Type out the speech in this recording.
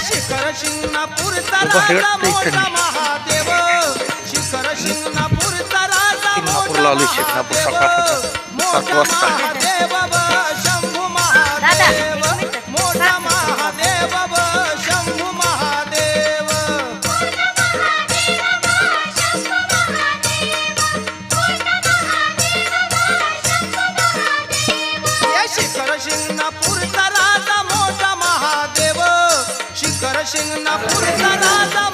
शिखर शिंगणापूरचा राजा मोठा महादेव शिखर शिंगणापूरचा राजा शिंगणापूरला आलोय. शिंगणापूर सकाळ मोठा महादेव शंभू महादेव मोठा महादेव शंभू महादेव शिखर शिंगणापूरचा राजा मोठा महादेव शिखर शिंगणापूरचा राजा